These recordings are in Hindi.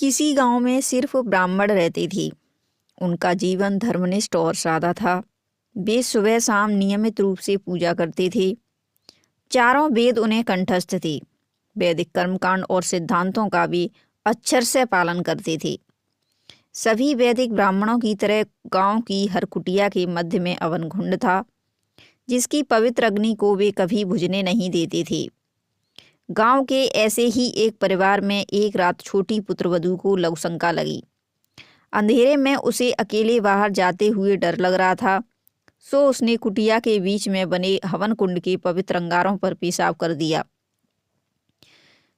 किसी गांव में सिर्फ ब्राह्मण रहते थे। उनका जीवन धर्मनिष्ठ और सादा था। वे सुबह शाम नियमित रूप से पूजा करते थे। चारों वेद उन्हें कंठस्थ थे। वैदिक कर्मकांड और सिद्धांतों का भी अक्षर से पालन करते थे। सभी वैदिक ब्राह्मणों की तरह गांव की हर कुटिया के मध्य में अवन कुंड था, जिसकी पवित्र अग्नि को वे कभी बुझने नहीं देते थे। गांव के ऐसे ही एक परिवार में एक रात छोटी पुत्रवधू को लघुशंका लगी। अंधेरे में उसे अकेले बाहर जाते हुए डर लग रहा था, सो उसने कुटिया के बीच में बने हवन कुंड के पवित्र अंगारों पर पेशाब कर दिया।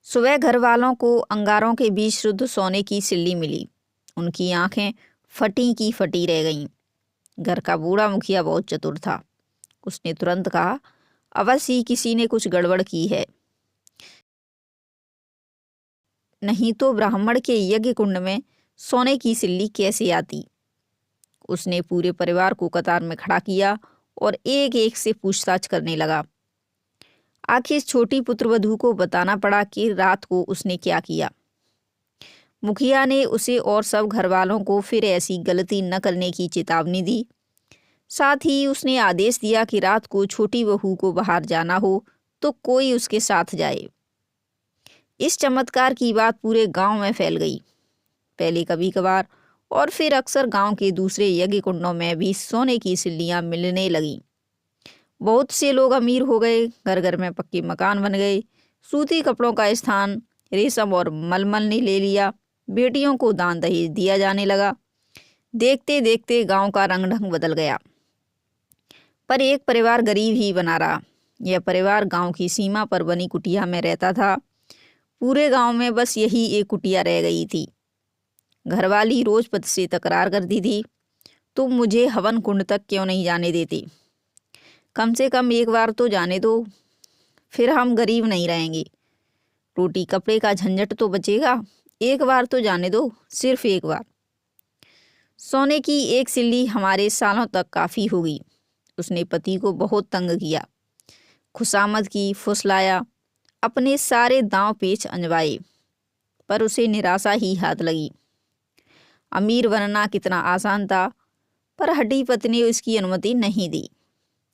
सुबह घर वालों को अंगारों के बीच शुद्ध सोने की सिल्ली मिली। उनकी आंखें फटी की फटी रह गईं। घर का बूढ़ा मुखिया बहुत चतुर था। उसने तुरंत कहा, अवश्य ही किसी ने कुछ गड़बड़ की है, नहीं तो ब्राह्मण के यज्ञ कुंड में सोने की सिल्ली कैसे आती। उसने पूरे परिवार को कतार में खड़ा किया और एक एक से पूछताछ करने लगा। आखिर छोटी पुत्रवधू को बताना पड़ा कि रात को उसने क्या किया। मुखिया ने उसे और सब घर वालों को फिर ऐसी गलती न करने की चेतावनी दी। साथ ही उसने आदेश दिया कि रात को छोटी बहू को बाहर जाना हो तो कोई उसके साथ जाए। इस चमत्कार की बात पूरे गांव में फैल गई। पहले कभी कभार और फिर अक्सर गांव के दूसरे यज्ञ कुंडों में भी सोने की सिल्लियां मिलने लगीं। बहुत से लोग अमीर हो गए, घर घर में पक्के मकान बन गए। सूती कपड़ों का स्थान रेशम और मलमल ने ले लिया। बेटियों को दान दहेज दिया जाने लगा। देखते देखते गांव का रंग ढंग बदल गया। पर एक परिवार गरीब ही बना रहा। यह परिवार गांव की सीमा पर बनी कुटिया में रहता था। पूरे गांव में बस यही एक कुटिया रह गई थी। घरवाली रोज पति से तकरार करती थी, तुम मुझे हवन कुंड तक क्यों नहीं जाने देते? कम से कम एक बार तो जाने दो, फिर हम गरीब नहीं रहेंगे। रोटी कपड़े का झंझट तो बचेगा। एक बार तो जाने दो, सिर्फ एक बार। सोने की एक सिल्ली हमारे सालों तक काफ़ी होगी। उसने पति को बहुत तंग किया, खुशामद की, फुसलाया, अपने सारे दांव पेच अंजवाए, पर उसे निराशा ही हाथ लगी। अमीर बनना कितना आसान था, पर हठी पत्नी ने उसकी अनुमति नहीं दी।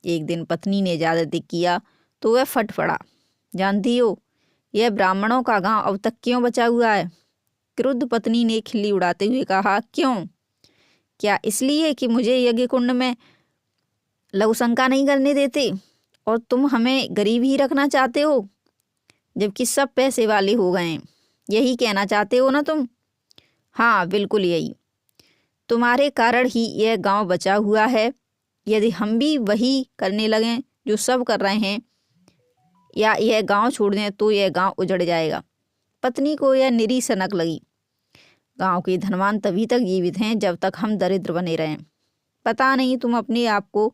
एक दिन पत्नी ने ज़्यादा किया तो वह फट पड़ा, जानती हो यह ब्राह्मणों का गांव अब तक क्यों बचा हुआ है? क्रुद्ध पत्नी ने खिल्ली उड़ाते हुए कहा, क्यों? क्या इसलिए कि मुझे यज्ञ कुंड में लघुशंका नहीं करने देते और तुम हमें गरीब ही रखना चाहते हो, जबकि सब पैसे वाले हो गए हैं? यही कहना चाहते हो ना तुम? हाँ, बिल्कुल यही। तुम्हारे कारण ही यह गांव बचा हुआ है। यदि हम भी वही करने लगें जो सब कर रहे हैं या यह गांव छोड़ दें तो यह गांव उजड़ जाएगा। पत्नी को यह निरी सनक लगी। गांव के धनवान तभी तक जीवित हैं जब तक हम दरिद्र बने रहें। पता नहीं तुम अपने आप को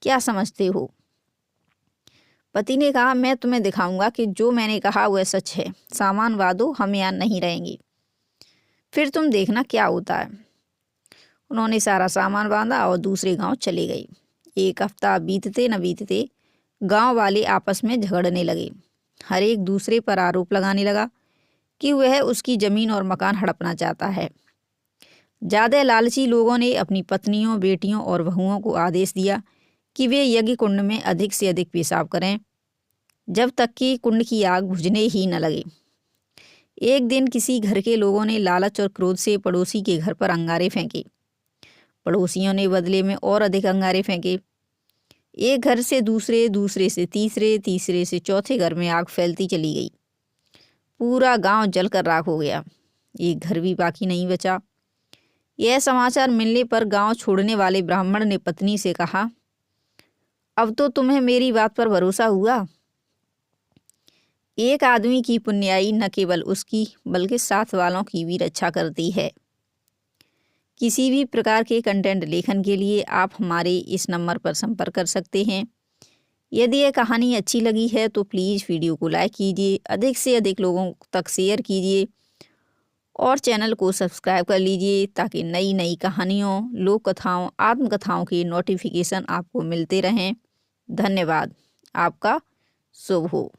क्या समझते हो? पति ने कहा, मैं तुम्हें दिखाऊंगा कि जो मैंने कहा वह सच है। सामान वादो, हम यहाँ नहीं रहेंगे, फिर तुम देखना क्या होता है। उन्होंने सारा सामान बांधा और दूसरे गांव चले गए। एक हफ्ता बीतते न बीतते गांव वाले आपस में झगड़ने लगे। हर एक दूसरे पर आरोप लगाने लगा कि वह उसकी जमीन और मकान हड़पना चाहता है। ज़्यादा लालची लोगों ने अपनी पत्नियों, बेटियों और बहुओं को आदेश दिया कि वे यज्ञ कुंड में अधिक से अधिक पेशाब करें, जब तक कि कुंड की आग बुझने ही न लगे। एक दिन किसी घर के लोगों ने लालच और क्रोध से पड़ोसी के घर पर अंगारे फेंके। पड़ोसियों ने बदले में और अधिक अंगारे फेंके। एक घर से दूसरे, दूसरे से तीसरे, तीसरे से चौथे घर में आग फैलती चली गई। पूरा गांव जलकर राख हो गया। एक घर भी बाकी नहीं बचा। यह समाचार मिलने पर गांव छोड़ने वाले ब्राह्मण ने पत्नी से कहा, अब तो तुम्हें मेरी बात पर भरोसा हुआ। एक आदमी की पुण्याई न केवल उसकी बल्कि साथ वालों की भी रक्षा करती है। किसी भी प्रकार के कंटेंट लेखन के लिए आप हमारे इस नंबर पर संपर्क कर सकते हैं। यदि यह कहानी अच्छी लगी है तो प्लीज़ वीडियो को लाइक कीजिए, अधिक से अधिक लोगों तक शेयर कीजिए और चैनल को सब्सक्राइब कर लीजिए ताकि नई नई कहानियों, लोक कथाओं, आत्मकथाओं के नोटिफिकेशन आपको मिलते रहें। धन्यवाद। आपका शुभ हो।